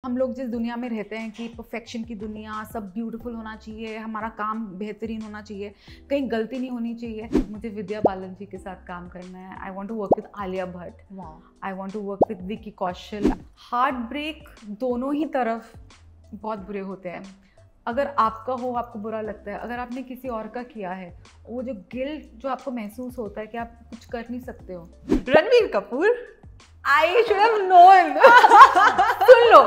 हम लोग जिस दुनिया में रहते हैं कि परफेक्शन की दुनिया, सब ब्यूटीफुल होना चाहिए, हमारा काम बेहतरीन होना चाहिए, कहीं गलती नहीं होनी चाहिए। मुझे विद्या बालन जी के साथ काम करना है। I want to work with Alia Bhatt, I want to work with Vicky Kaushal. Heartbreak दोनों ही तरफ बहुत बुरे होते हैं। अगर आपका हो, आपको बुरा लगता है, अगर आपने किसी और का किया है, वो जो गिल्ट जो आपको महसूस होता है कि आप कुछ कर नहीं सकते हो। Ranbir Kapoor, I should have known. Soon low,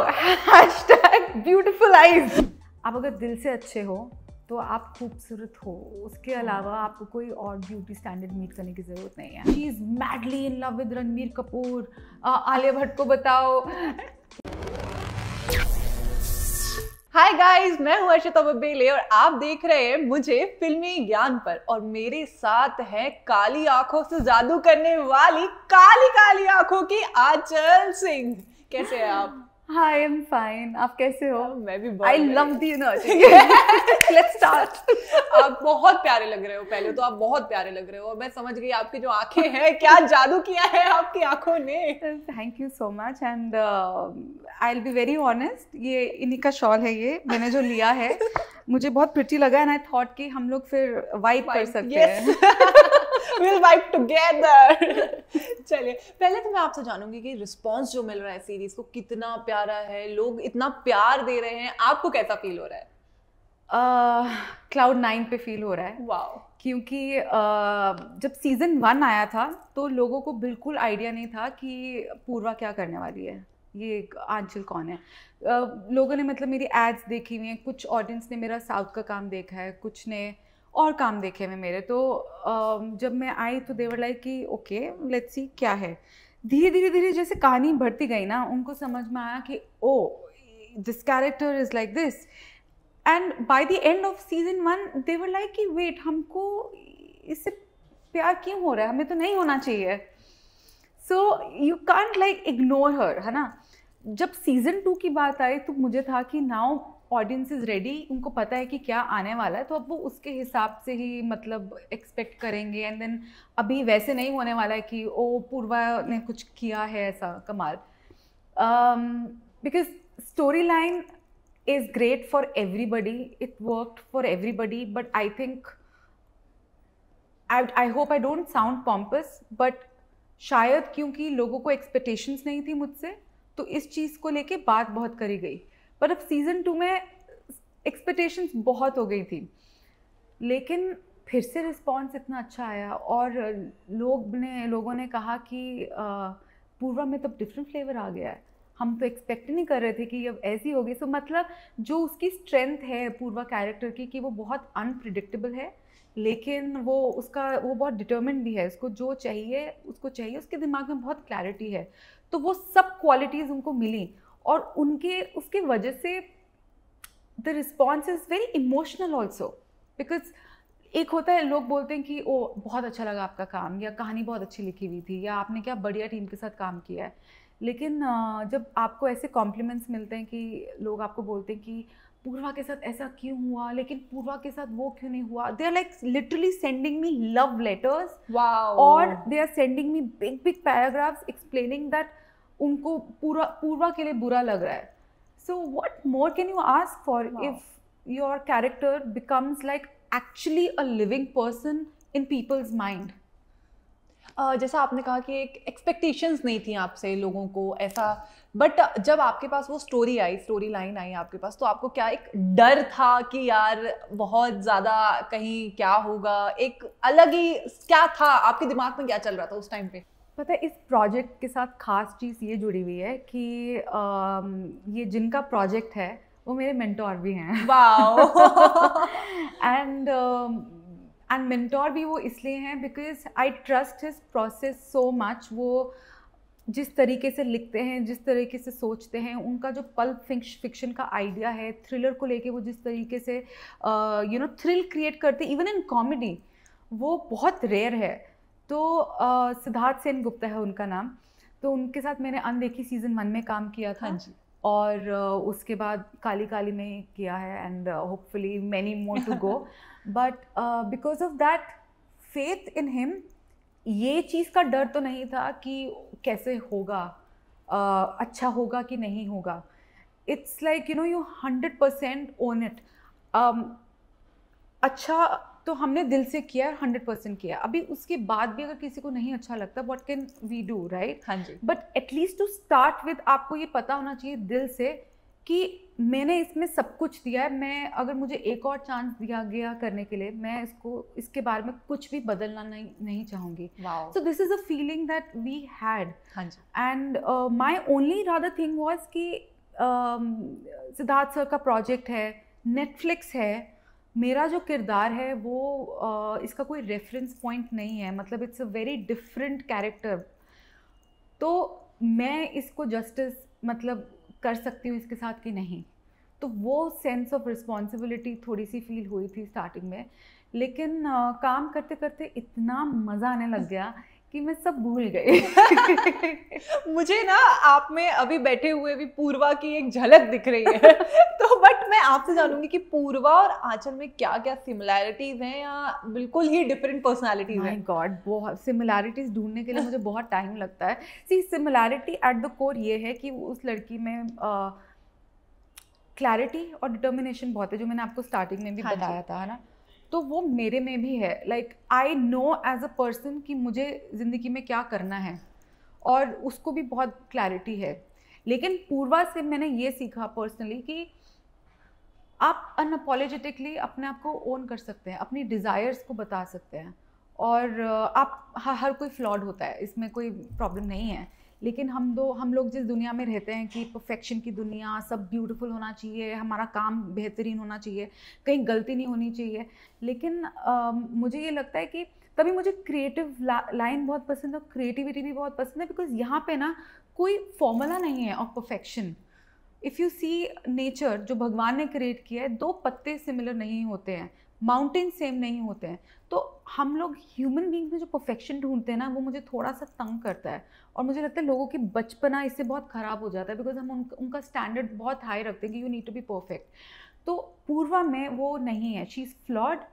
#beautiful eyes. आप अगर दिल से अच्छे हो तो आप खूबसूरत हो, उसके अलावा आपको कोई और ब्यूटी स्टैंडर्ड मीट करने की जरूरत नहीं है। She is madly in love with Ranbir Kapoor. Alia Bhatt को बताओ। हाय गाइस, मैं हूं अर्शिता बब्बेले और आप देख रहे हैं मुझे फिल्मी ज्ञान पर। और मेरे साथ है काली आंखों से जादू करने वाली काली काली आंखों की आंचल सिंह। कैसे हैं आप? Hi, I'm fine. आप कैसे हो? मैं भी I love the energy. Let's start. आप बहुत प्यारे लग रहे हो। पहले तो आप बहुत प्यारे लग रहे हो और मैं समझ गई आपकी जो आंखें हैं, क्या जादू किया है आपकी आंखों ने। Thank you so much and I'll be very honest. ये इन्हीं का शॉल है, ये मैंने जो लिया है मुझे बहुत प्रिटी लगा and I thought कि हम लोग फिर वाइब कर सकते हैं। We'll vibe together. चलिए, पहले तो मैं आपसे जानूंगी कि रिस्पॉन्स जो मिल रहा है सीरीज को कितना प्यारा है, लोग इतना प्यार दे रहे हैं, आपको कैसा फील हो रहा है? Cloud 9 पे फील हो रहा है। वाओ। क्योंकि जब सीजन 1 आया था तो लोगों को बिल्कुल आइडिया नहीं था कि पूर्वा क्या करने वाली है, ये आंचल कौन है। लोगों ने मतलब मेरी एड्स देखी हुई हैं, कुछ ऑडियंस ने मेरा साउथ का काम देखा है, कुछ ने और काम देखे हुए मेरे। तो जब मैं आई तो देवर लाइक कि ओके लेट्स सी क्या है। धीरे धीरे जैसे कहानी बढ़ती गई ना, उनको समझ में आया कि oh this character is like this. And by the end of season 1 they were like कि वेट, हमको इससे प्यार क्यों हो रहा है, हमें तो नहीं होना चाहिए। So you can't like ignore her, है ना। जब सीजन 2 की बात आई तो मुझे था कि नाउ ऑडियंस इज रेडी, उनको पता है कि क्या आने वाला है, तो अब वो उसके हिसाब से ही मतलब एक्सपेक्ट करेंगे। एंड देन अभी वैसे नहीं होने वाला है कि ओ पूर्वा ने कुछ किया है ऐसा कमाल। Because story line is great for everybody, it worked for everybody, but I think I hope I don't sound pompous, but शायद क्योंकि लोगों को expectations नहीं थी मुझसे, तो इस चीज़ को लेके बात बहुत करी गई। पर अब सीजन 2 में expectations बहुत हो गई थी, लेकिन फिर से रिस्पॉन्स इतना अच्छा आया और लोगों ने कहा कि पूर्वा में तो डिफरेंट फ्लेवर आ गया है, हम तो एक्सपेक्ट नहीं कर रहे थे कि अब ऐसी होगी। सो मतलब जो उसकी स्ट्रेंथ है पूर्वा कैरेक्टर की कि वो बहुत अनप्रिडिक्टेबल है, लेकिन वो बहुत डिटर्मिन्ड भी है। उसको जो चाहिए उसको चाहिए, उसके दिमाग में बहुत क्लैरिटी है। तो वो सब क्वालिटीज़ उनको मिली और उसके वजह से the response is very emotional also. Because एक होता है लोग बोलते हैं कि ओ बहुत अच्छा लगा आपका काम, या कहानी बहुत अच्छी लिखी हुई थी, या आपने क्या बढ़िया टीम के साथ काम किया है। लेकिन जब आपको ऐसे कॉम्प्लीमेंट्स मिलते हैं कि लोग आपको बोलते हैं कि पूर्वा के साथ ऐसा क्यों हुआ, लेकिन पूर्वा के साथ वो क्यों नहीं हुआ, they are like literally sending me love letters. Wow. और they are sending me big paragraphs explaining that उनको पूर्वा के लिए बुरा लग रहा है। So what more can you ask for if your character becomes like actually a living person in people's mind. जैसा आपने कहा कि एक एक्सपेक्टेशंस नहीं थी आपसे लोगों को ऐसा, बट जब आपके पास वो स्टोरी लाइन आई आपके पास, तो आपको क्या एक डर था कि यार बहुत ज़्यादा कहीं क्या होगा, एक अलग ही क्या था आपके दिमाग में, क्या चल रहा था उस टाइम पे? पता है इस प्रोजेक्ट के साथ खास चीज़ ये जुड़ी हुई है कि ये जिनका प्रोजेक्ट है वो मेरे मेंटोर भी हैं। वाओ। एंड मेंटोर भी वो इसलिए हैं because I trust his process so much. वो जिस तरीके से लिखते हैं, जिस तरीके से सोचते हैं, उनका जो पल्प फिक्शन का आइडिया है, थ्रिलर को लेके वो जिस तरीके से थ्रिल क्रिएट करते, इवन इन कॉमेडी, वो बहुत रेयर है। तो सिद्धार्थ सेन गुप्ता है उनका नाम। तो उनके साथ मैंने अनदेखी सीजन 1 में काम किया था। हाँ जी। और उसके बाद काली काली में किया है and hopefully many more to go. But because of that faith in him, ये चीज़ का डर तो नहीं था कि कैसे होगा, अच्छा होगा कि नहीं होगा। It's like you know you 100% own it. अच्छा तो हमने दिल से किया, 100% किया. अभी उसके बाद भी अगर किसी को नहीं अच्छा लगता, what can we do, right? हाँ जी. But at least to start with आपको ये पता होना चाहिए दिल से कि मैंने इसमें सब कुछ दिया है. मैं अगर मुझे एक और चांस दिया गया करने के लिए, मैं इसके बारे में कुछ भी बदलना नहीं चाहूँगी. So this is a feeling that we had. हाँ जी. And my only rather thing was कि सिद्धार्थ सर का प्रोजेक्ट है, नेटफ्लिक्स है, मेरा जो किरदार है वो इसका कोई रेफरेंस पॉइंट नहीं है. मतलब it's a very different character. तो मैं इसको जस्टिस मतलब कर सकती हूँ इसके साथ कि नहीं. तो वो सेंस ऑफ रिस्पॉन्सिबिलिटी थोड़ी सी फील हुई थी स्टार्टिंग में. लेकिन काम करते करते इतना मज़ा आने लग गया कि मैं सब भूल गई. मुझे ना आप में अभी बैठे हुए भी पूर्वा की एक झलक दिख रही है. तो बट मैं आपसे जानूंगी कि पूर्वा और आंचल में क्या क्या सिमिलैरिटीज हैं या बिल्कुल ही डिफरेंट पर्सनालिटीज हैं? माय गॉड, बहुत सिमिलैरिटीज ढूंढने के लिए मुझे बहुत टाइम लगता है. सी, सिमिलैरिटी एट द कोर ये है कि उस लड़की में क्लैरिटी और डिटर्मिनेशन बहुत है, जो मैंने आपको स्टार्टिंग में भी बताया था, है ना. तो वो मेरे में भी है. Like I know as a person कि मुझे ज़िंदगी में क्या करना है, और उसको भी बहुत क्लैरिटी है. लेकिन पूर्वा से मैंने ये सीखा पर्सनली कि आप अनअपोलोजेटिकली अपने आप को ओन कर सकते हैं, अपनी डिज़ायर्स को बता सकते हैं. और आप हर कोई फ्लॉड होता है, इसमें कोई प्रॉब्लम नहीं है. लेकिन हम लोग जिस दुनिया में रहते हैं कि परफेक्शन की दुनिया, सब ब्यूटीफुल होना चाहिए, हमारा काम बेहतरीन होना चाहिए, कहीं गलती नहीं होनी चाहिए. लेकिन मुझे ये लगता है कि तभी मुझे क्रिएटिव लाइन बहुत पसंद है, क्रिएटिविटी भी बहुत पसंद है. बिकॉज यहाँ पे ना कोई फॉर्मूला नहीं है of perfection. If you see nature जो भगवान ने क्रिएट किया है, 2 पत्ते सिमिलर नहीं होते हैं, माउंटेन सेम नहीं होते हैं. तो हम लोग ह्यूमन बींग्स में जो परफेक्शन ढूंढते हैं ना, वो मुझे थोड़ा सा तंग करता है. और मुझे लगता है लोगों की बचपना इससे बहुत ख़राब हो जाता है, बिकॉज हम उनका स्टैंडर्ड बहुत हाई रखते हैं कि you need to be perfect. तो पूर्वा में वो नहीं है. She is flawed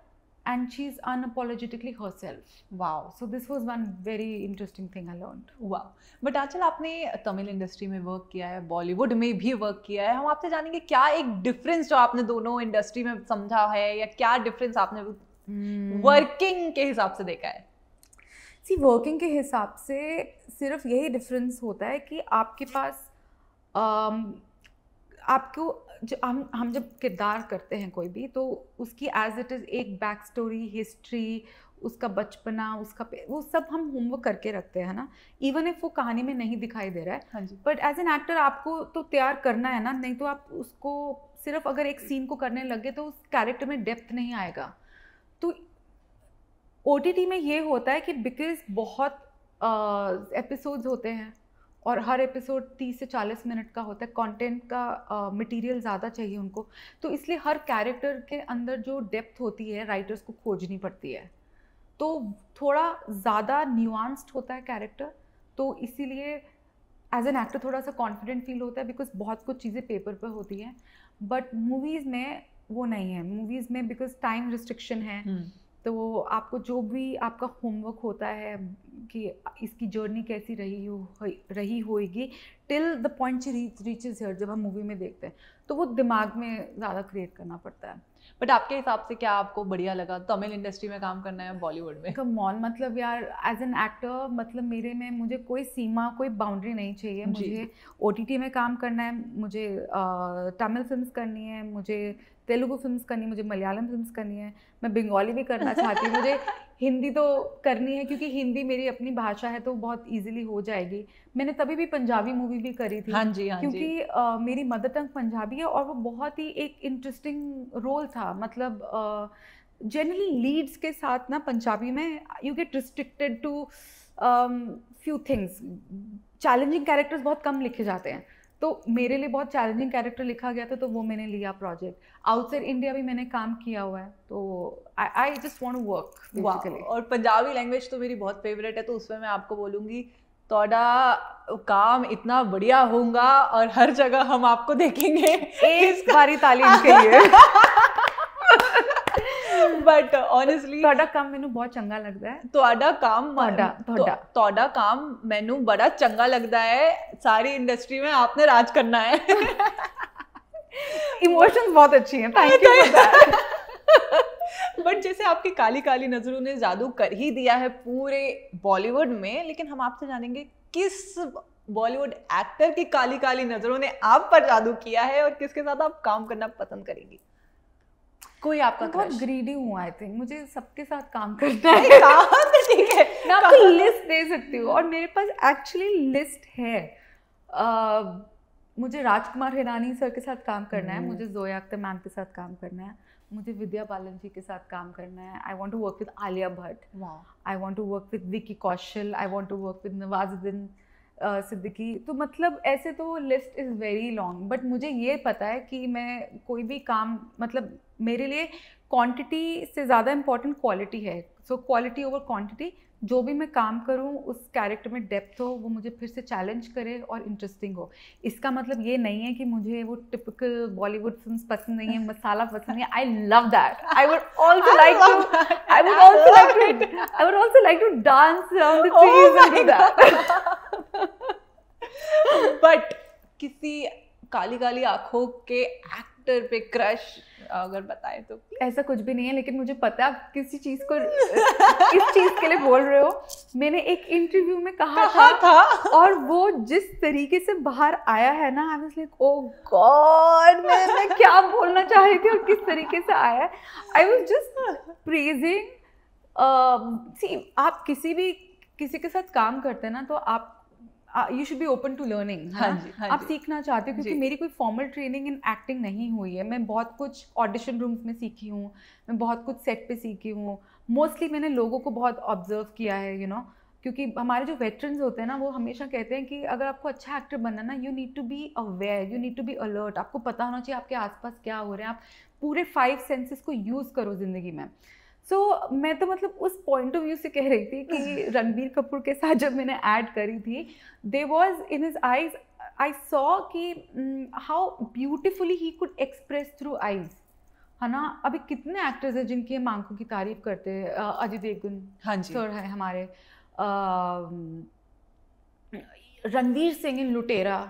and she's unapologetically herself. Wow. So this was one very interesting thing I learned. Wow. But Aanchal, आपने तमिल इंडस्ट्री में वर्क किया है, बॉलीवुड में भी वर्क किया है. हम आपसे जानेंगे क्या एक डिफरेंस जो आपने दोनों इंडस्ट्री में समझा है, या क्या डिफरेंस आपने वर्किंग के हिसाब से देखा है? सी, वर्किंग के हिसाब से सिर्फ यही डिफरेंस होता है कि आपके पास आपको हम जब किरदार करते हैं कोई भी, तो उसकी एज इट इज़ एक बैक स्टोरी, हिस्ट्री, उसका बचपना, वो सब हम होमवर्क करके रखते हैं ना. इवन इफ वो कहानी में नहीं दिखाई दे रहा है. हाँ जी. बट एज एन एक्टर आपको तो तैयार करना है ना, नहीं तो आप उसको सिर्फ अगर एक सीन को करने लगे तो उस कैरेक्टर में डेप्थ नहीं आएगा. तो OTT में ये होता है कि बिकॉज बहुत एपिसोड्स होते हैं और हर एपिसोड 30 से 40 मिनट का होता है, कंटेंट का मटेरियल ज़्यादा चाहिए उनको. तो इसलिए हर कैरेक्टर के अंदर जो डेप्थ होती है राइटर्स को खोजनी पड़ती है. तो थोड़ा ज़्यादा न्यूआंस्ड होता है कैरेक्टर. तो इसीलिए एज एन एक्टर थोड़ा सा कॉन्फिडेंट फील होता है, बिकॉज बहुत कुछ चीज़ें पेपर पर होती हैं. बट मूवीज़ में वो नहीं है. मूवीज़ में बिकॉज टाइम रिस्ट्रिक्शन है, तो आपको जो भी आपका होमवर्क होता है कि इसकी जर्नी कैसी रही होगी till the point reaches here, जब हम मूवी में देखते हैं तो वो दिमाग में ज़्यादा क्रिएट करना पड़ता है. बट आपके हिसाब से क्या आपको बढ़िया लगा, तमिल इंडस्ट्री में काम करना है बॉलीवुड में? कम ऑन, मतलब यार एज एन एक्टर, मतलब मेरे में मुझे कोई सीमा, कोई बाउंड्री नहीं चाहिए. मुझे OTT में काम करना है, मुझे तमिल फिल्म्स करनी है, मुझे तेलुगु फिल्म्स करनी है, मुझे मलयालम फिल्म्स करनी है, मैं बंगाली भी करना चाहती हूँ, मुझे हिंदी तो करनी है क्योंकि हिंदी मेरी अपनी भाषा है तो बहुत इजीली हो जाएगी. मैंने तभी भी पंजाबी मूवी भी करी थी. हाँ जी, हाँ क्योंकि मेरी मदर टंग पंजाबी है और वो बहुत ही एक इंटरेस्टिंग रोल था. मतलब जनरली लीड्स के साथ ना पंजाबी में you get restricted to few things. Challenging characters बहुत कम लिखे जाते हैं, तो मेरे लिए बहुत चैलेंजिंग कैरेक्टर लिखा गया था, तो वो मैंने लिया प्रोजेक्ट. आउटसाइड इंडिया भी मैंने काम किया हुआ है, तो I just want to work basically. और पंजाबी लैंग्वेज तो मेरी बहुत फेवरेट है, तो उसमें मैं आपको बोलूँगी तोड़ा काम इतना बढ़िया होगा और हर जगह हम आपको देखेंगे. एक बारी ताली के लिए. बट ऑनेस्टली ਤੁਹਾਡਾ ਕੰਮ ਮੈਨੂੰ ਬਹੁਤ ਚੰਗਾ ਲੱਗਦਾ ਹੈ. ਤੁਹਾਡਾ काम मैनू बड़ा चंगा लगता है. सारी इंडस्ट्री में आपने राज करना है. इमोशंस बहुत अच्छी हैं, thank you for that. But जैसे आपकी काली काली नजरों ने जादू कर ही दिया है पूरे बॉलीवुड में, लेकिन हम आपसे जानेंगे किस बॉलीवुड एक्टर की काली काली नजरों ने आप पर जादू किया है और किसके साथ आप काम करना पसंद करेंगी? कोई आपका बहुत ग्रीडी हूँ आई थिंक, मुझे सबके साथ काम करना है। ठीक है, मैं आपको लिस्ट दे सकती हूँ और मेरे पास एक्चुअली लिस्ट है। मुझे राजकुमार हिरानी सर के साथ काम करना है, मुझे जोया अख्तर मैम के साथ काम करना है, मुझे विद्या बालन जी के साथ काम करना है। I want to work with Alia Bhatt, I want to work with Vicky Kaushal, I want to work with Nawazuddin Siddiqui. तो मतलब ऐसे तो list is very long, but मुझे ये पता है कि मैं कोई भी काम, मतलब मेरे लिए क्वांटिटी से ज़्यादा इम्पॉर्टेंट क्वालिटी है। सो क्वालिटी ओवर क्वांटिटी, जो भी मैं काम करूं उस कैरेक्टर में डेप्थ हो, वो मुझे फिर से चैलेंज करे और इंटरेस्टिंग हो। इसका मतलब ये नहीं है कि मुझे वो टिपिकल बॉलीवुड फिल्म्स पसंद नहीं है, मसाला पसंद नहीं है। I love that. I would also like to dance around the trees and do that. But किसी काली काली आंखों के एक्टर पे क्रश अगर बताए तो? ऐसा कुछ भी नहीं है, लेकिन मुझे पता है आप किसी चीज को किस चीज के लिए बोल रहे हो। मैंने एक इंटरव्यू में कहा था और वो जिस तरीके से बाहर आया है ना, आई वाज लाइक ओ गॉड, मैं क्या बोलना चाह रही थी और किस तरीके से आया है। I was just praising. See, आप किसी के साथ काम करते हैं ना, तो आप you should be open to learning. आप सीखना चाहते हो, क्योंकि मेरी कोई फॉर्मल ट्रेनिंग इन एक्टिंग नहीं हुई है। मैं बहुत कुछ ऑडिशन रूम्स में सीखी हूँ, मैं बहुत कुछ सेट पे सीखी हूँ। मोस्टली मैंने लोगों को बहुत ऑब्जर्व किया है, यू नो, क्योंकि हमारे जो वेटरन्स होते हैं ना, वो हमेशा कहते हैं कि अगर आपको अच्छा एक्टर बनना ना, you need to be aware, you need to be alert. आपको पता होना चाहिए आपके आसपास क्या हो रहा है, आप पूरे 5 सेंसेस को यूज़ करो ज़िंदगी में। मैं तो मतलब उस पॉइंट ऑफ व्यू से कह रही थी कि रणबीर कपूर के साथ जब मैंने ऐड करी थी, there was in his eyes, I saw कि how beautifully he could express through eyes, है ना। अभी कितने एक्टर्स हैं जिनकी हम आंखों की तारीफ करते हैं। अजय देवगन सर है हमारे, Ranveer Singh in Lootera.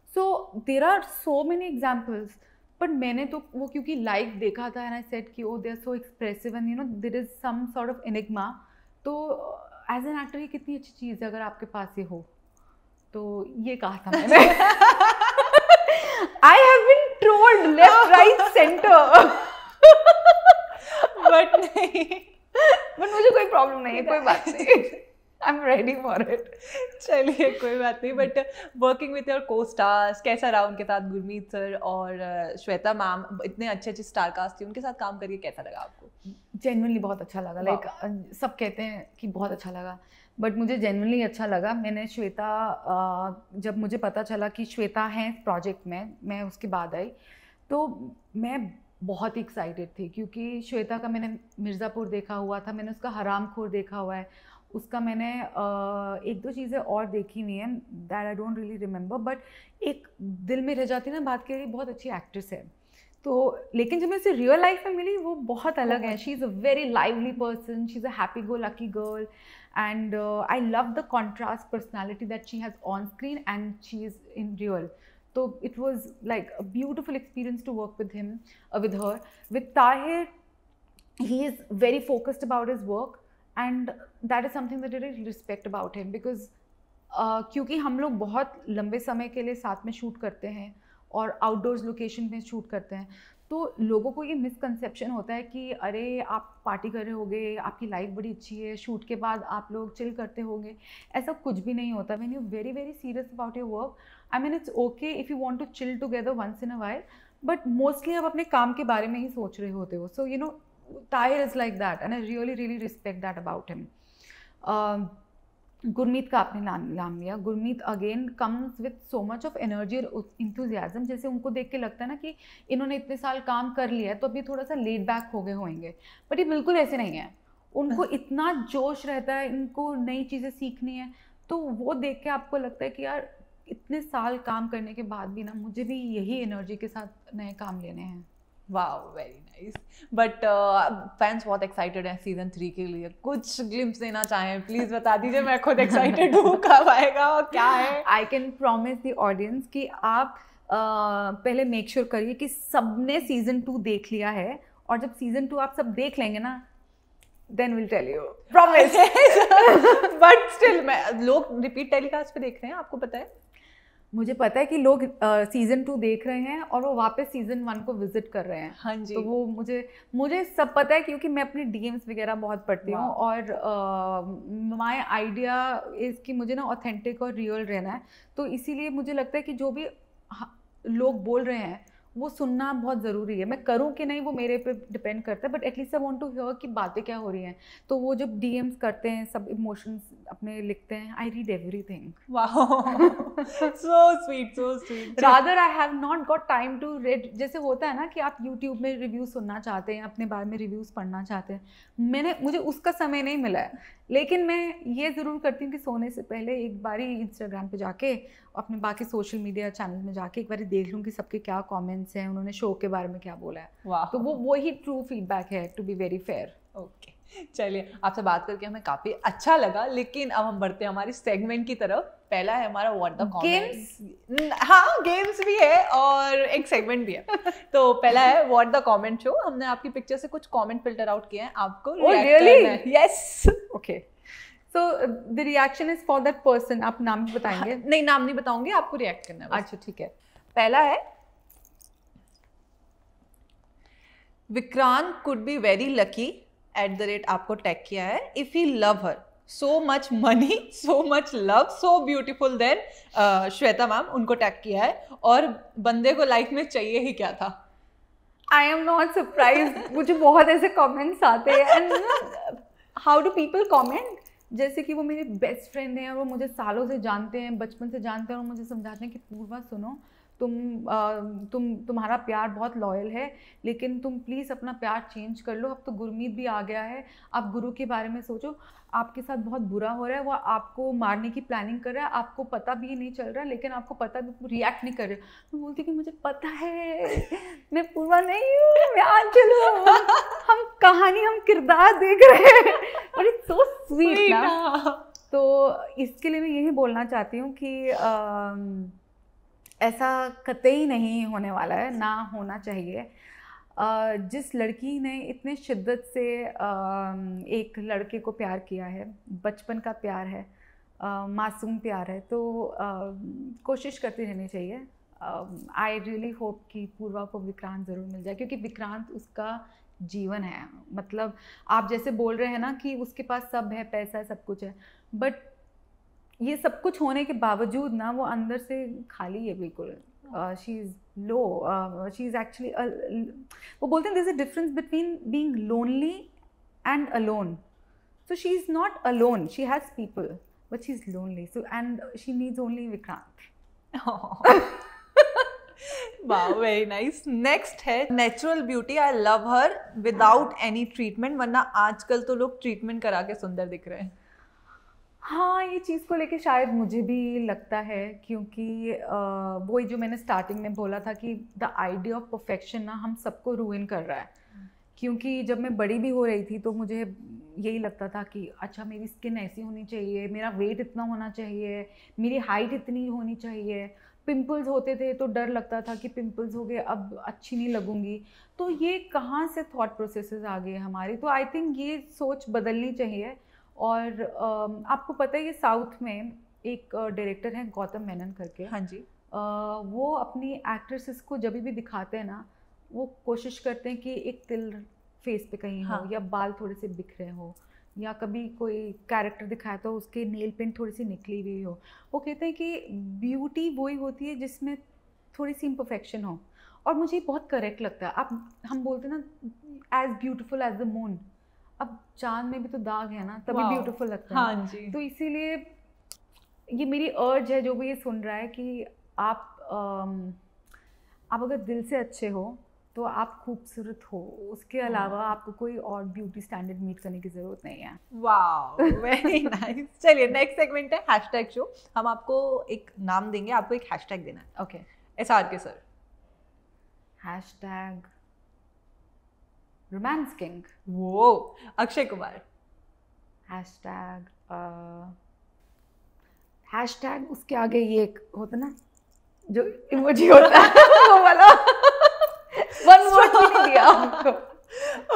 So there are so many examples. But मैंने तो वो क्योंकि लाइव देखा था, एंड आई सेड कि oh they are so expressive and you know there is some sort of enigma. तो एज एन एक्टर ये कितनी अच्छी चीज़ है अगर आपके पास ये हो। तो ये कहा था मैंने। I have been trolled left right centre, but नहीं, बट मुझे कोई प्रॉब्लम नहीं है, कोई बात नहीं। I'm ready for it. चलिए कोई बात नहीं। बट वर्किंग विथ योर को स्टार्स, कैसा रहा उनके साथ? गुरमीत सर और श्वेता मैम, इतने अच्छे अच्छे स्टार कास्ट थी, उनके साथ काम करके कैसा लगा आपको? जेन्युइनली बहुत अच्छा लगा। लाइक सब कहते हैं कि बहुत अच्छा लगा, बट मुझे जेन्युइनली अच्छा लगा। मैंने श्वेता, जब मुझे पता चला कि श्वेता हैं इस प्रोजेक्ट में, मैं उसके बाद आई, तो मैं बहुत ही एक्साइटेड थी, क्योंकि श्वेता का मैंने मिर्ज़ापुर देखा हुआ था, मैंने उसका हरामखोर देखा हुआ है, उसका मैंने 1-2 चीज़ें और देखी हुई हैं that I don't really remember, but एक दिल में रह जाती ना बात के लिए, बहुत अच्छी एक्ट्रेस है। तो लेकिन जब मैं उसे रियल लाइफ में मिली, वो बहुत अलग है। She is a very lively person, she is a happy go lucky girl, and I love the contrast personality that she has on screen and she is in real. तो it was like a beautiful experience to work with him, with her. With Tahir, he is very focused about his work, and that is something that I really respect about him, because क्योंकि हम लोग बहुत लंबे समय के लिए साथ में शूट करते हैं और आउटडोर्स लोकेशन में शूट करते हैं, तो लोगों को ये मिसकंसेप्शन होता है कि अरे आप पार्टी कर रहे होगे, आपकी लाइफ बड़ी अच्छी है, शूट के बाद आप लोग चिल करते होंगे। ऐसा कुछ भी नहीं होता। When you very very serious about your work, I mean it's okay if you want to chill together once in a while, but mostly आप अपने काम के बारे में ही सोच रहे होते हो। So you know Tahir is like that, and I really really respect that about him. Gurmeet का आपने नाम लिया। Gurmeet again comes with so much of energy और इंथुजियाज्म। जैसे उनको देख के लगता है ना कि इन्होंने इतने साल काम कर लिया है, तो अभी थोड़ा सा लेड बैक हो गए होंगे, बट ये बिल्कुल ऐसे नहीं है। उनको इतना जोश रहता है, इनको नई चीज़ें सीखनी है, तो वो देख के आपको लगता है कि यार इतने साल काम करने के बाद भी ना, मुझे भी यही एनर्जी के साथ नए काम लेने हैं। Wow, very nice. But fans बहुत एक्साइटेड हैं सीजन 3 के लिए, कुछ ग्लिम्स देना चाहें प्लीज बता दीजिए। मैं खुद एक्साइटेड हूँ, कब आएगा और क्या है? I can promise the audience कि आप पहले मेक श्योर करिए कि सबने सीजन 2 देख लिया है, और जब सीजन 2 आप सब देख लेंगे ना, then will tell you, promise. But still लोग रिपीट टेलीकास्ट पे देख रहे हैं, आपको पता है? मुझे पता है कि लोग सीजन 2 देख रहे हैं और वो वापस सीजन 1 को विजिट कर रहे हैं। हाँ जी। तो वो मुझे सब पता है, क्योंकि मैं अपने डीएम्स वगैरह बहुत पढ़ती हूँ, और माय आइडिया इज़ कि मुझे ना ऑथेंटिक और रियल रहना है। तो इसीलिए मुझे लगता है कि जो भी लोग बोल रहे हैं वो सुनना बहुत ज़रूरी है। मैं करूँ कि नहीं वो मेरे पे डिपेंड करता है, but at least I want to hear कि बातें क्या हो रही हैं। तो वो जब डीएम्स करते हैं, सब इमोशंस अपने लिखते हैं, I read everything. So sweet. Rather I have not got time to read. जैसे होता है ना कि आप यूट्यूब में रिव्यूज सुनना चाहते हैं, अपने बारे में रिव्यूज पढ़ना चाहते हैं, मुझे उसका समय नहीं मिला है। लेकिन मैं ये ज़रूर करती हूँ कि सोने से पहले एक बारी इंस्टाग्राम पे जाके, अपने बाकी सोशल मीडिया चैनल में जाके एक बारी देख लूँ कि सबके क्या कमेंट्स हैं, उन्होंने शो के बारे में क्या बोला है। तो वो ही ट्रू फीडबैक है, to be very fair. Okay, चलिए, आपसे बात करके हमें काफ़ी अच्छा लगा, लेकिन अब हम बढ़ते हैं हमारी सेगमेंट की तरफ। पहला है हमारा व्हाट द कमेंट्स। हाँ, गेम्स भी है और एक सेगमेंट भी है। तो पहला है व्हाट द कमेंट शो। हमने आपकी पिक्चर से कुछ कमेंट फिल्टर आउट किए हैं, आपको रिएक्ट करना है। Yes, okay. So the reaction is for that person. आप नाम भी बताएंगे? नहीं, नाम नहीं बताऊंगी, आपको रिएक्ट करना है। अच्छा, ठीक है। पहला है Vikrant could be very lucky @ आपको टैग किया है, if he love her so much money, so much love, so beautiful, then Shweta ma'am उनको टैग किया है, और बंदे को लाइफ में चाहिए ही क्या था। I am not surprised. मुझे बहुत ऐसे कमेंट्स आते हैं, and how do people comment, जैसे कि वो मेरे बेस्ट फ्रेंड हैं और वो मुझे सालों से जानते हैं, बचपन से जानते हैं, और मुझे समझाते हैं कि पूर्वा सुनो, तुम्हारा प्यार बहुत लॉयल है, लेकिन तुम प्लीज़ अपना प्यार चेंज कर लो। अब तो गुरमीत भी आ गया है, आप गुरु के बारे में सोचो, आपके साथ बहुत बुरा हो रहा है, वो आपको मारने की प्लानिंग कर रहा है, आपको पता भी नहीं चल रहा, लेकिन आपको पता भी, रिएक्ट नहीं कर रहे। मैं बोलती कि मुझे पता है, मैं पूर्वा नहीं हूँ, मैं आंचल हूँ, हम कहानी, हम किरदार देख रहे हैं, और इट्स सो स्वीट ना। तो इसके लिए मैं यही बोलना चाहती हूँ कि ऐसा कतई नहीं होने वाला है, ना होना चाहिए। जिस लड़की ने इतने शिद्दत से एक लड़के को प्यार किया है, बचपन का प्यार है, मासूम प्यार है, तो कोशिश करती रहनी चाहिए। आई रियली होप कि पूर्वा को विक्रांत ज़रूर मिल जाए, क्योंकि विक्रांत उसका जीवन है। मतलब आप जैसे बोल रहे हैं ना कि उसके पास सब है, पैसा है, सब कुछ है, बट ये सब कुछ होने के बावजूद ना वो अंदर से खाली है बिल्कुल। She is low, she is actually, वो बोलते हैं there is a difference between being lonely and alone. So she is not alone, she has people, but she is lonely, so and she needs only Vikrant. Wow, very nice. Next है natural beauty, I love her without any treatment, वरना आजकल तो लोग treatment करा के सुंदर दिख रहे हैं। हाँ, ये चीज़ को लेके शायद मुझे भी लगता है, क्योंकि वही जो मैंने स्टार्टिंग में बोला था कि द आइडिया ऑफ परफेक्शन ना हम सबको रूइन कर रहा है। क्योंकि जब मैं बड़ी भी हो रही थी तो मुझे यही लगता था कि अच्छा मेरी स्किन ऐसी होनी चाहिए, मेरा वेट इतना होना चाहिए, मेरी हाइट इतनी होनी चाहिए। पिंपल्स होते थे तो डर लगता था कि पिंपल्स हो गए, अब अच्छी नहीं लगूंगी। तो ये कहाँ से थॉट प्रोसेसेस आ गए हमारी। तो आई थिंक ये सोच बदलनी चाहिए। और आपको पता है ये साउथ में एक डायरेक्टर हैं गौतम मेनन करके। हाँ जी। वो अपनी एक्ट्रेसेस को जब भी दिखाते हैं ना, वो कोशिश करते हैं कि एक तिल फेस पे कहीं हो, या बाल थोड़े से बिखरे हो, या कभी कोई कैरेक्टर दिखाया तो उसके नेल पेंट थोड़ी सी निकली हुई हो। वो कहते हैं कि ब्यूटी वही होती है जिसमें थोड़ी सी इम्परफेक्शन हो। और मुझे बहुत करेक्ट लगता है। अब हम बोलते हैं ना as beautiful as the moon, अब चांद में भी तो दाग है ना, तभी ब्यूटीफुल लगता है। हाँ जी। तो इसीलिए ये मेरी अर्ज है, जो भी ये सुन रहा है, कि आप अगर दिल से अच्छे हो तो आप खूबसूरत हो, उसके अलावा आपको कोई और ब्यूटी स्टैंडर्ड मीट करने की ज़रूरत नहीं है। Wow, very nice. चलिए, नेक्स्ट सेगमेंट है हैशटैग शो। हम आपको एक नाम देंगे, आपको एक हैशटैग देना है। ओके। SR के सर। Hashtag romance king. वो अक्षय कुमार। हैशटैग उसके आगे ये एक होता ना, जो इमोजी होता है वो वाला, वन वर्ड भी नहीं दिया आपको।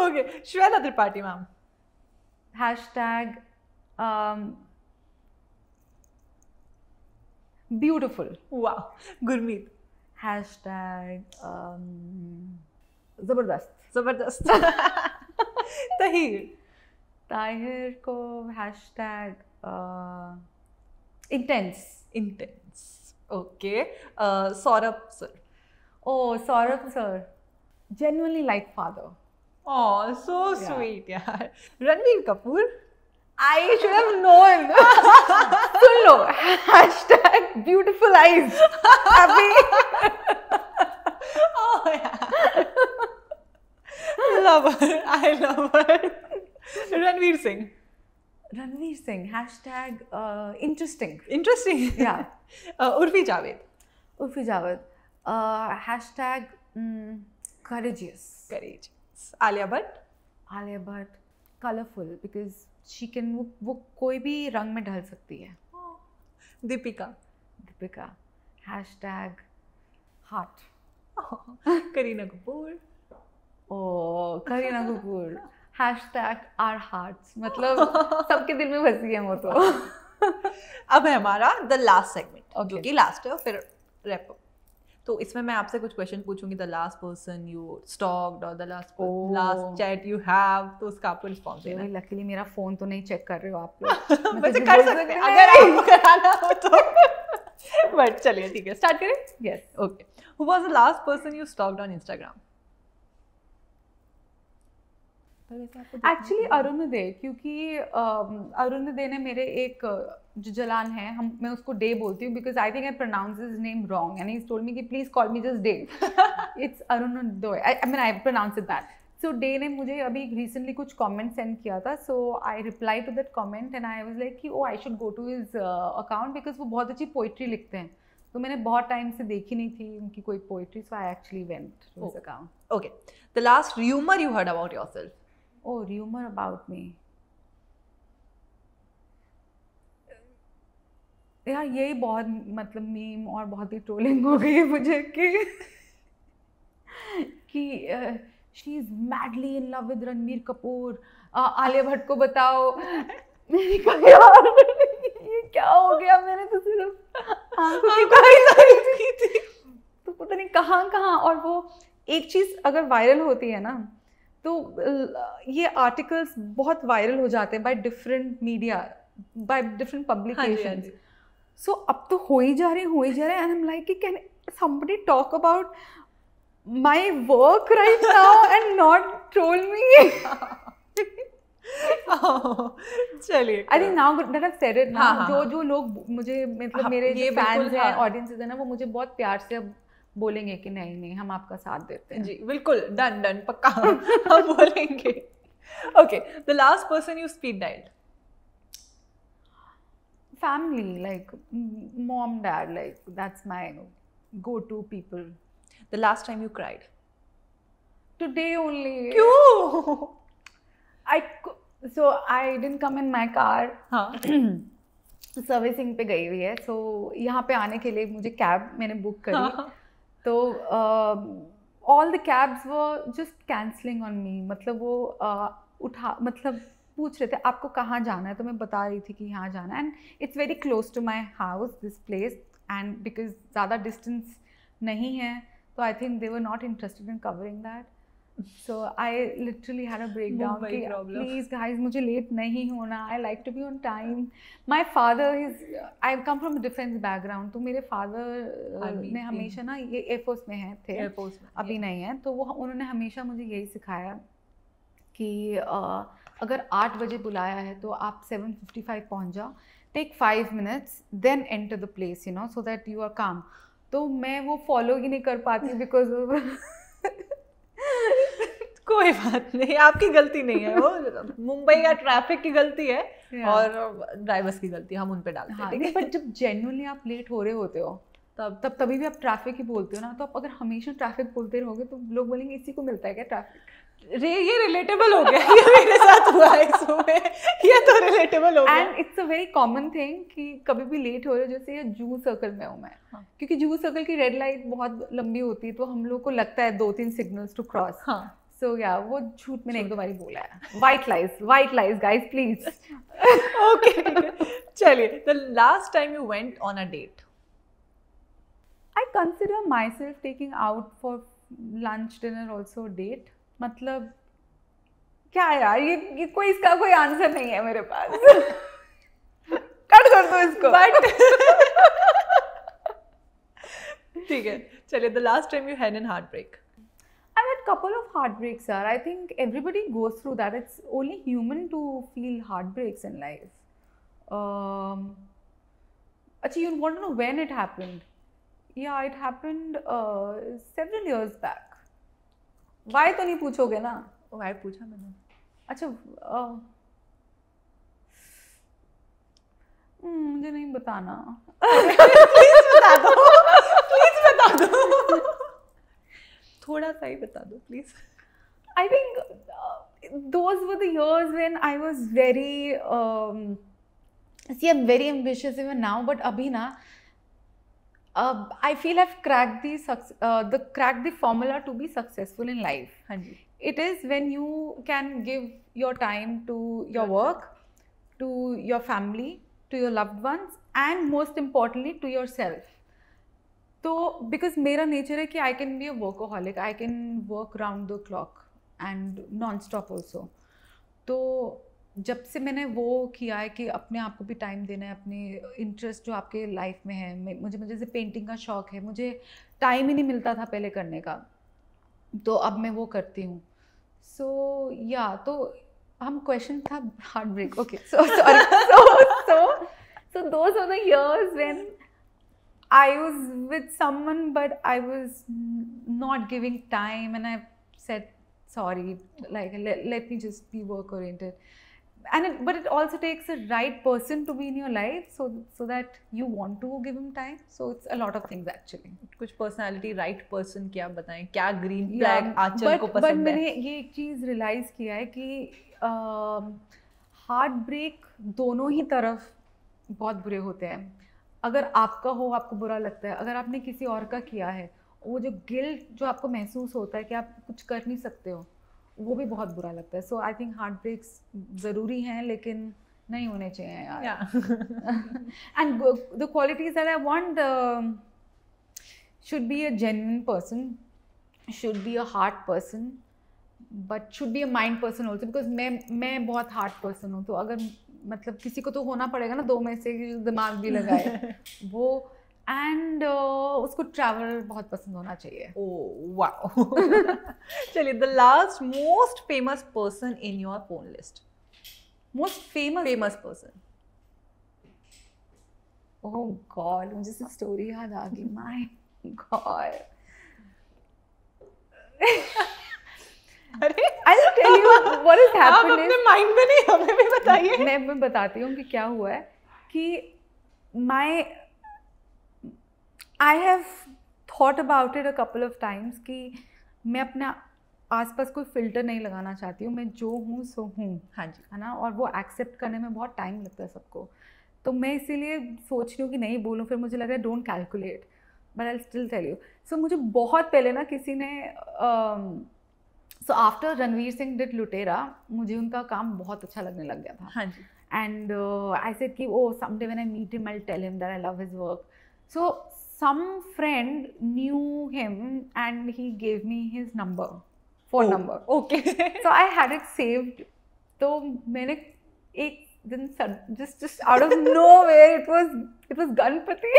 Okay, Shweta Tripathi ma'am. Hashtag beautiful. वाह। गुरमीत। हैशटैग जबरदस्त। जबरदस्त। तहीर। ताहिर को hashtag intense. Intense. Okay. Saurabh sir. Oh Saurabh sir, genuinely like father. Oh, so sweet यार। Ranveer Kapoor. I should have known. Soon low, hashtag beautiful eyes. अभी Oh yeah. Love her. I love her. Ranveer Singh. Ranveer Singh, hashtag interesting. Interesting. Yeah. Urfi Javed. Urfi Javed, hashtag courageous. Courageous. Alia Bhatt. Alia Bhatt, colorful because she can, वो कोई भी रंग में ढल सकती है। दीपिका। Deepika, hashtag heart. करीना कपूर। ओ Kareena Kapoor, hashtag our hearts, मतलब सबके दिल में बसी है वो तो। अब है हमारा द लास्ट सेगमेंट, Okay. जो कि लास्ट है और फिर रैप अप। तो इसमें मैं आपसे कुछ क्वेश्चन पूछूंगी, the last person you stalked और the last chat you have, तो उसका आपको रिस्पॉन्स देना है। लकीली मेरा फोन तो नहीं चेक कर रहे हो आप लोग। वैसे कर सकते हैं अगर आपको कराना हो तो। बट चलिए ठीक है, स्टार्ट करें। Yes. Okay, who was the last person you stalked on Instagram? Actually Arunoday, क्योंकि अरुणोदय ने मेरे एक जो जलान है, मैं उसको डे बोलती हूँ because I think I pronounce his name wrong and he told me कि please call me just Day. It's Arunoday, I mean I pronounce it that. So Day ने मुझे अभी रिसेंटली कुछ कमेंट सेंड किया था, so I reply to that comment and I was like कि oh I should go to his account because वो बहुत अच्छी पोइट्री लिखते हैं, तो मैंने बहुत टाइम से देखी नहीं थी उनकी कोई poetry, so I actually went to his account. Okay, the last rumour you heard about yourself? Oh, rumor about me. यार यही बहुत मतलब मीम और बहुत ही ट्रोलिंग हो गई है मुझे कि she is madly in love with Ranbir Kapoor. Alia Bhatt को बताओ। मैंने कहा यार ये क्या हो गया, मैंने तो सिर्फ आंखों की तारीफ की थी, तो पता नहीं कहाँ कहाँ। और वो एक चीज़ अगर वायरल होती है ना, तो ये आर्टिकल्स बहुत वायरल हो जाते हैं by different media, by different publications. So अब तो हो ही जा रहे एंड आई एम लाइक कि can somebody talk about my work right now and not troll me. चलिए, I think now that I said it, now जो लोग मुझे मतलब मेरे जो फैंस हैं, ऑडियंसेस हैं ना, वो मुझे बहुत प्यार से अब बोलेंगे कि नहीं हम आपका साथ देते हैं। जी बिल्कुल, डन पक्का हम बोलेंगे। Okay, the last person you speed dialled? Family, like mom, dad, like that's my go-to people. The last time you cried? Today only. क्यों? So I didn't come in my car. हाँ। Servicing पे गई हुई है, so यहाँ पे आने के लिए मुझे कैब मैंने बुक करी, तो all the cabs were just cancelling on me. मतलब वो मतलब पूछ रहे थे आपको कहाँ जाना है, तो मैं बता रही थी कि यहाँ जाना है, and it's very close to my house this place, and because ज़्यादा डिस्टेंस नहीं है, तो I think they were not interested in covering that. So I literally had a breakdown कि प्लीज़ गाइज मुझे लेट नहीं होना, I like to be on time. My father is, I come from defence background, तो मेरे father ने हमेशा ना, ये एयरफोर्स में हैं थे, अभी नहीं है, तो वो उन्होंने हमेशा मुझे यही सिखाया कि अगर 8 बजे बुलाया है तो आप 7:55 पहुंच जाओ, take 5 minutes then enter the place, you know, so that you are calm. तो मैं वो फॉलो ही नहीं कर पाती बिकॉज कोई बात नहीं, आपकी गलती नहीं है, वो मुंबई का ट्रैफिक की गलती है और ड्राइवर्स की गलती, हम उन पे डालते हैं। नहीं, बट जब जेन्युइनली आप लेट हो रहे होते हो तभी भी आप ट्रैफिक ही बोलते हो ना, तो आप अगर हमेशा ट्रैफिक बोलते रहोगे तो लोग बोलेंगे इसी को मिलता है क्या ट्रैफिक। ये रिलेटेबल हो गया, ये मेरे साथ हुआ है इसमें, ये तो रिलेटेबल हो गया। And it's a very common thing कि कभी भी लेट हो रहे हो, जैसे ये जूहू सर्कल में हूँ मैं, क्योंकि जूहू सर्कल की रेड लाइट बहुत लंबी होती है, तो हम लोग को लगता है 2-3 सिग्नल्स टू क्रॉस। सो या वो झूठ मैंने 1-2 बारी बोला है। White lies guys please. Okay चलिए, the last time you went on a date? I consider myself taking out for lunch, dinner also date. मतलब क्या यार, ये कोई इसका कोई आंसर नहीं है मेरे पास। कट कर दो इसको। बट ठीक है, चलिए, the last time you had an heartbreak? I've had couple of heartbreaks, sir. I think everybody goes through that. It's only human to feel heartbreaks in life. Actually, you want to know when it happened? Yeah, it happened several years back. Why तो नहीं पूछोगे ना? Why पूछा मैंने? अच्छा, मुझे नहीं बताना। प्लीज बता दो, प्लीज बता दो, थोड़ा सा ही बता दो please. I think those were the years when I was very see, I'm very ambitious even now, but अभी ना I feel I've cracked the formula to be successful in life. हाँ जी। It is when you can give your time to your work, to your family, to your loved ones, and most importantly to yourself. So because मेरा nature है कि I can be a workaholic, I can work round the clock and non-stop also. तो जब से मैंने वो किया है कि अपने आप को भी टाइम देना है, अपने इंटरेस्ट जो आपके लाइफ में है, मुझे जैसे पेंटिंग का शौक है, मुझे टाइम ही नहीं मिलता था पहले करने का, तो अब मैं वो करती हूँ। सो या तो हम क्वेश्चन था heartbreak, okay, so sorry, so those are the years when I was with someone but I was not giving time and I said sorry, like let me just be work oriented. But it also takes a right person to be in your life so that you want to give him time. So it's a lot of things actually. कुछ personality right person क्या बताएं, क्या green flag आंचल को पसंद है? but मैंने ये एक चीज़ realize किया है कि heart break दोनों ही तरफ बहुत बुरे होते हैं। अगर आपका हो, आपको बुरा लगता है, अगर आपने किसी और का किया है, वो जो गिल्ट जो आपको महसूस होता है कि आप कुछ कर नहीं सकते हो, वो भी बहुत बुरा लगता है। सो आई थिंक हार्ट ब्रेक्स ज़रूरी हैं लेकिन नहीं होने चाहिए यार। And the qualities that I want should be a genuine person, should be a heart person, but should be a mind person also, because मैं बहुत हार्ट पर्सन हूँ, तो अगर मतलब किसी को तो होना पड़ेगा ना दो में से, दिमाग भी लगाए वो, एंड उसको ट्रैवल बहुत पसंद होना चाहिए। Oh wow. चलिए, the last most famous person in your phone list? Most famous person? Oh god, मुझे सिर्फ स्टोरी याद आ गई। माय गॉड, अरे I'll tell you what has happened. आप अपने माइंड में नहीं, हमें भी बताइए। मैं बताती हूँ कि क्या हुआ है कि I have thought about it a couple of times कि मैं अपने आसपास कोई फिल्टर नहीं लगाना चाहती हूँ, मैं जो हूँ सो हूँ। हाँ जी, है ना, और वो एक्सेप्ट करने में बहुत टाइम लगता है सबको, तो मैं इसीलिए सोच रही हूँ कि नहीं बोलूँ, फिर मुझे लग रहा है don't calculate, but I still tell you. So मुझे बहुत पहले ना किसी ने so after Ranveer Singh did Lootera, मुझे उनका काम बहुत अच्छा लगने लग गया था। हाँ जी। एंड आई सेड कि oh someday when I meet him I will tell him that I love his work. So some friend knew him and he gave me his phone number. Okay. So I had it saved. तो मैंने एक दिन just out of nowhere, it was Ganpati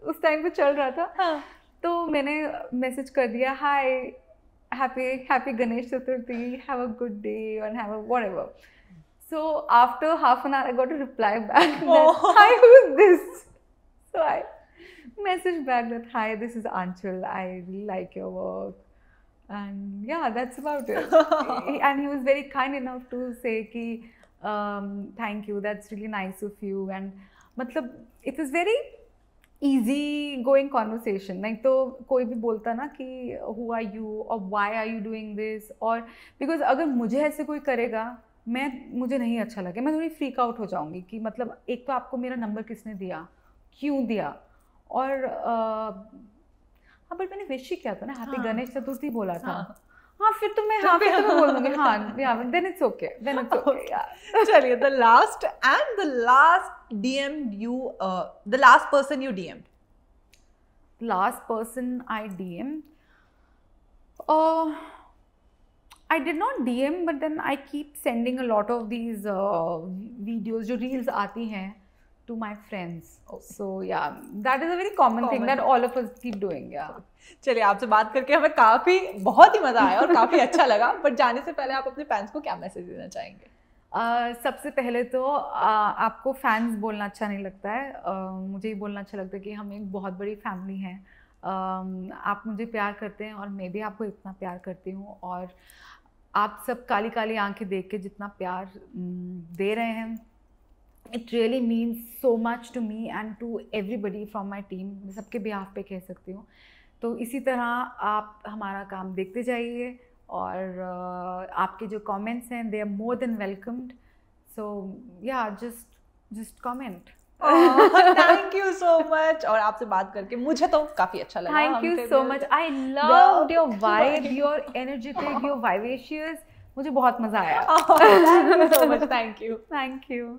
उस time पे चल रहा था। हाँ. तो मैंने मैसेज कर दिया, hi, happy Ganesh Chaturthi, have a good day and have a whatever. So after half an hour I got a reply back that, hi, who is this? So I message back that, hi, this is Anchal, I really like your work, and yeah, that's about it. And he was very kind enough to say ki thank you, that's really nice of you, and matlab it was very easy going conversation. नहीं तो कोई भी बोलता ना कि who are you और why are you doing this, और because अगर मुझे ऐसे कोई करेगा मुझे नहीं अच्छा लगे, मैं थोड़ी फ्रीक आउट हो जाऊंगी कि मतलब एक तो आपको मेरा नंबर किसने दिया, क्यों दिया, और हाँ बट मैंने विश ही किया था ना, हैप्पी गणेश चतुर्थी बोला था। हाँ फिर तो मैं बोल दूंगी हाँ, then it's okay यार। चलिए, the last DM you the last person you DM'd. Last person I DM'd, I did not DM, but then I keep sending a lot of these videos, जो reels आती हैं, to my friends. So yeah, that is a very common thing that all of us keep doing. Yeah. चलिए, आपसे बात करके हमें बहुत ही मजा आया और काफी अच्छा लगा, बट जाने से पहले आप अपने फैंस को क्या मैसेज देना चाहेंगे? सबसे पहले तो आपको फैंस बोलना अच्छा नहीं लगता है, मुझे ही बोलना अच्छा लगता है कि हम एक बहुत बड़ी फैमिली हैं। आप मुझे प्यार करते हैं और मैं भी आपको इतना प्यार करती हूँ, और आप सब काली काली आंखें देख के जितना प्यार दे रहे हैं, it really means so much to me and to everybody from my team. मैं सबके बिहाफ पे कह सकती हूँ। तो इसी तरह आप हमारा काम देखते जाइए, और आपके जो कमेंट्स हैं they are more than welcomed, so yeah just comment. Thank you so much, और आपसे बात करके मुझे तो काफी अच्छा लगा। Thank you so much, I loved your vibe, your energetic, your vivacious, मुझे बहुत मजा आया। Thank you so much, thank you. Thank you.